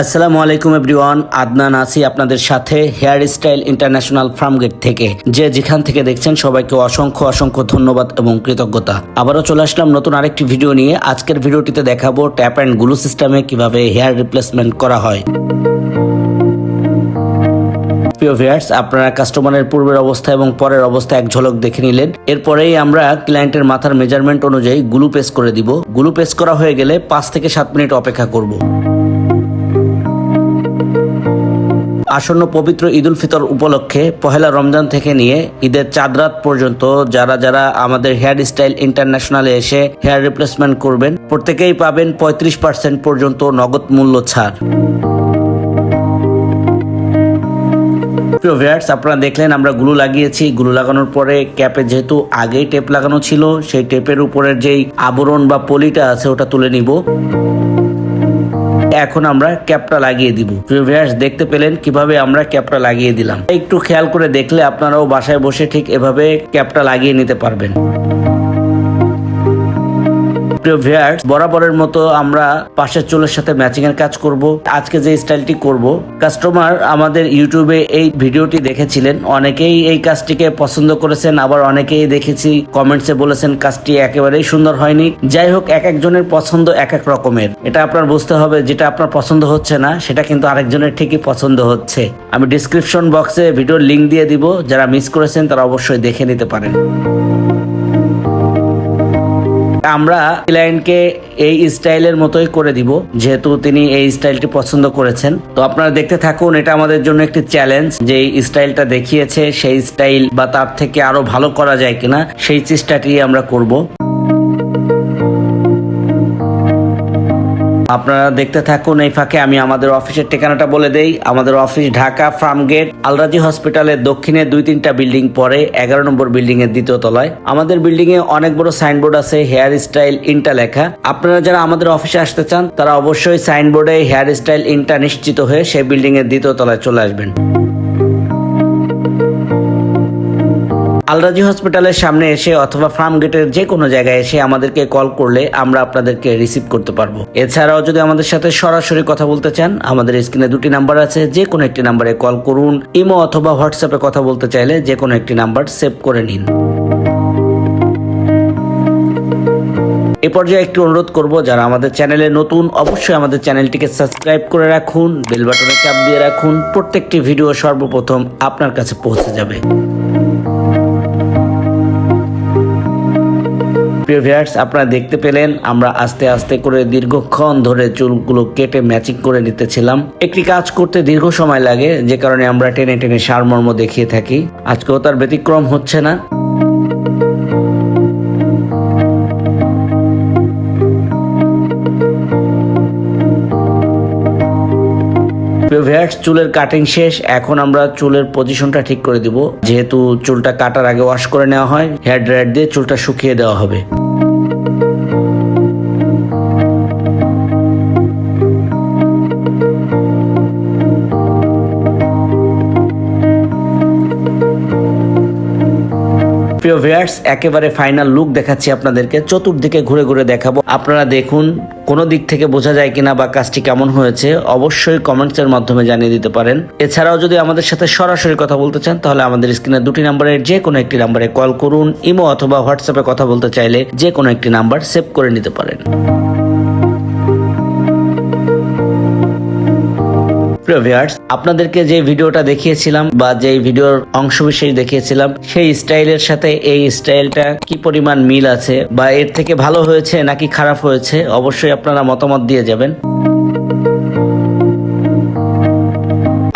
আসসালামু আলাইকুম এভরিওয়ান, আদনান আছি আপনাদের সাথে হেয়ার স্টাইল ইন্টারন্যাশনাল ফার্মগেট থেকে। যেখান থেকে দেখছেন সবাইকে অসংখ্য অসংখ্য ধন্যবাদ এবং কৃতজ্ঞতা। আবারও চলে আসলাম নতুন আরেকটি ভিডিও নিয়ে। আজকের ভিডিওটিতে দেখাবো ট্যাপ অ্যান্ড গ্লু সিস্টেমে কিভাবে হেয়ার রিপ্লেসমেন্ট করা হয়। প্রিয় ভিউয়ার্স, আপনারা কাস্টমারের পূর্বের অবস্থা এবং পরের অবস্থা এক ঝলক দেখে নিলেন। এরপরেই আমরা ক্লায়েন্টের মাথার মেজারমেন্ট অনুযায়ী গ্লু পেস্ট করে দিব। গ্লু পেস্ট করা হয়ে গেলে 5 থেকে 7 মিনিট অপেক্ষা করব। আসন্ন পবিত্র ঈদ উল ফিতর উপলক্ষে পহেলা রমজান থেকে নিয়ে ঈদের চাঁদ রাত পর্যন্ত যারা আমাদের হেয়ার স্টাইল ইন্টারন্যাশনালে এসে হেয়ার রিপ্লেসমেন্ট করবেন, প্রত্যেকেই পাবেন 35% পর্যন্ত নগদ মূল্য ছাড়। প্রিয় ভিউয়ার্স, আপনারা দেখলেন আমরা গ্লু লাগিয়েছি। গ্লু লাগানোর পরে ক্যাপে যেহেতু আগেই টেপ লাগানো ছিল, সেই টেপের উপরের যেই আবরণ বা পলিটা আছে ওটা তুলে নিব। এখন আমরা ক্যাপটা লাগিয়ে দিব। প্রিয় ভিউয়ার্স, দেখতে পেলেন কিভাবে আমরা ক্যাপটা লাগিয়ে দিলাম। একটু খেয়াল করে দেখলে আপনারাও বাসায় বসে ঠিক এভাবে ক্যাপটা লাগিয়ে নিতে পারবেন। প্রিয় ভিউয়ার্স, বরাবরের মতো আমরা পাশের চুলের সাথে ম্যাচিং এর কাজ করব। আজকে যে স্টাইলটি করব, কাস্টমার আমাদের ইউটিউবে এই ভিডিওটি দেখেছিলেন, অনেকেই এই কাজটিকে পছন্দ করেছেন, আবার অনেকেই দেখেছি কমেন্টসে বলেছেন কাজটি একেবারেই সুন্দর হয়নি। যাই হোক, এক একজনের পছন্দ এক এক রকমের। এটা আপনার বুঝতে হবে, যেটা আপনার পছন্দ হচ্ছে না সেটা কিন্তু আরেকজনের ঠিকই পছন্দ হচ্ছে। আমি ডিসক্রিপশন বক্সে ভিডিওর লিংক দিয়ে দিব, যারা মিস করেছেন তারা অবশ্যই দেখে নিতে পারেন। আমরা ক্লায়েন্টকে এই স্টাইলের মতোই করে দিব, যেহেতু তিনি এই স্টাইলটি পছন্দ করেছেন। তো আপনারা দেখতে থাকুন। এটা আমাদের জন্য একটি চ্যালেঞ্জ, যে এই স্টাইলটা দেখিয়েছে সেই স্টাইল বা তার থেকে আরো ভালো করা যায় কিনা সেই চেষ্টাটি আমরা করব। আপনারা দেখতে থাকুন। এই ফাঁকে আমি আমাদের অফিসের ঠিকানাটা বলে দেই। আমাদের অফিস ঢাকা ফার্মগেট আলরাজি হসপিটালের দক্ষিণে 2-3টা বিল্ডিং পরে 11 নম্বর বিল্ডিং এর 2য় তলায়। আমাদের বিল্ডিং এ অনেক বড় সাইনবোর্ড আছে হেয়ার স্টাইল ইন্টা লেখা। আপনারা যারা আমাদের অফিসে আসতে চান তারা অবশ্যই সাইনবোর্ডে হেয়ার স্টাইল ইন্টা নিশ্চিত হয়ে সেই বিল্ডিং এর 2য় তলায় চলে আসবেন। আলরাজি হসপিটালের সামনে এসে অথবা ফার্ম গেটের যে কোনো জায়গায় এসে আমাদেরকে কল করলে আমরা আপনাদেরকে রিসিভ করতে পারবো। এছাড়াও যদি আমাদের সাথে সরাসরি কথা বলতে চান, আমাদের স্ক্রিনে 2টি নাম্বার আছে, যে কোনো একটি নাম্বারে কল করুন। ইমো অথবা হোয়াটসঅ্যাপে কথা বলতে চাইলে যে কোনো একটি নাম্বার সেভ করে নিন। এ পর্যায়ে একটু অনুরোধ করব, যারা আমাদের চ্যানেলে নতুন অবশ্যই আমাদের চ্যানেলটিকে সাবস্ক্রাইব করে রাখুন, বেল বাটনে চাপ দিয়ে রাখুন। প্রত্যেকটি ভিডিও সর্বপ্রথম আপনার কাছে পৌঁছে যাবে। প্রিয় ভিউয়ার্স, আপনারা দেখতে পেলেন আমরা আস্তে আস্তে করে দীর্ঘক্ষণ ধরে চুলগুলো কেটে ম্যাচিং করে নিতেছিলাম। একটি কাজ করতে দীর্ঘ সময় লাগে, যে কারণে আমরা টেনে টেনে সারমর্ম দেখিয়ে থাকি। আজকেও তার ব্যতিক্রম হচ্ছে না। চুলের কাটিং শেষ। এখন আমরা চুলের পজিশনটা ঠিক করে দিব। যেহেতু চুলটা কাটার আগে ওয়াশ করে নেওয়া হয়, হেয়ার ড্রায়ার দিয়ে চুলটা শুকিয়ে দেওয়া হবে। প্রিয় ভিউয়ার্স, একেবারে ফাইনাল লুক দেখাচ্ছি আপনাদেরকে। চতুর্দিকে ঘুরে ঘুরে দেখাবো, আপনারা দেখুন কোন দিক থেকে বোঝা যায় কিনা বা কাজটি কেমন হয়েছে অবশ্যই কমেন্টস এর মাধ্যমে জানিয়ে দিতে পারেন। এছাড়াও যদি আমাদের সাথে সরাসরি কথা বলতে চান তাহলে আমাদের স্ক্রিনে 2টি নাম্বারের যে কোনো একটি নাম্বারে কল করুন। ইমো অথবা হোয়াটসঅ্যাপে কথা বলতে চাইলে যে কোনো একটি নাম্বার সেভ করে নিতে পারেন। প্রিয় ভিউয়ার্স, আপনাদেরকে যে ভিডিওটা দেখিয়েছিলাম বা যে ভিডিওর অংশবিশেষ দেখিয়েছিলাম, সেই স্টাইলের সাথে এই স্টাইলটা কি পরিমাণ মিল আছে বা এর থেকে ভালো হয়েছে নাকি খারাপ হয়েছে অবশ্যই আপনারা মতামত দিয়ে যাবেন।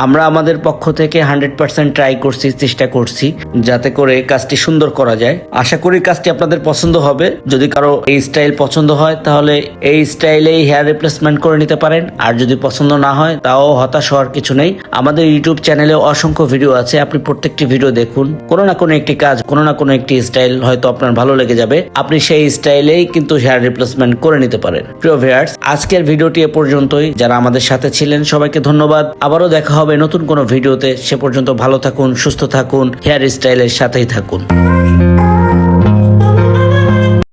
আমরা আমাদের পক্ষ থেকে 100% ট্রাই করছি, চেষ্টা করছি যাতে করে কাজটি সুন্দর করা যায়। আশা করি কাজটি আপনাদের পছন্দ হবে। যদি কারো এই স্টাইল পছন্দ হয় তাহলে এই স্টাইলেই হেয়ার রিপ্লেসমেন্ট করে নিতে পারেন, আর যদি পছন্দ না হয় তাও হতাশ হওয়ার কিছু নেই। আমাদের ইউটিউব চ্যানেলে অসংখ্য ভিডিও আছে, আপনি প্রত্যেকটি ভিডিও দেখুন। কোনো না কোনো একটি কাজ, কোনো না কোনো একটি স্টাইল হয়তো আপনার ভালো লেগে যাবে, আপনি সেই স্টাইলেই কিন্তু হেয়ার রিপ্লেসমেন্ট করে নিতে পারেন। প্রিয় ভিউয়ার্স, আজকের ভিডিওটি এ পর্যন্তই। যারা আমাদের সাথে ছিলেন সবাইকে ধন্যবাদ। আবারও দেখা হবে নতুন কোনো ভিডিওতে। সে পর্যন্ত ভালো থাকুন, সুস্থ থাকুন, হেয়ার স্টাইলের সাথেই থাকুন।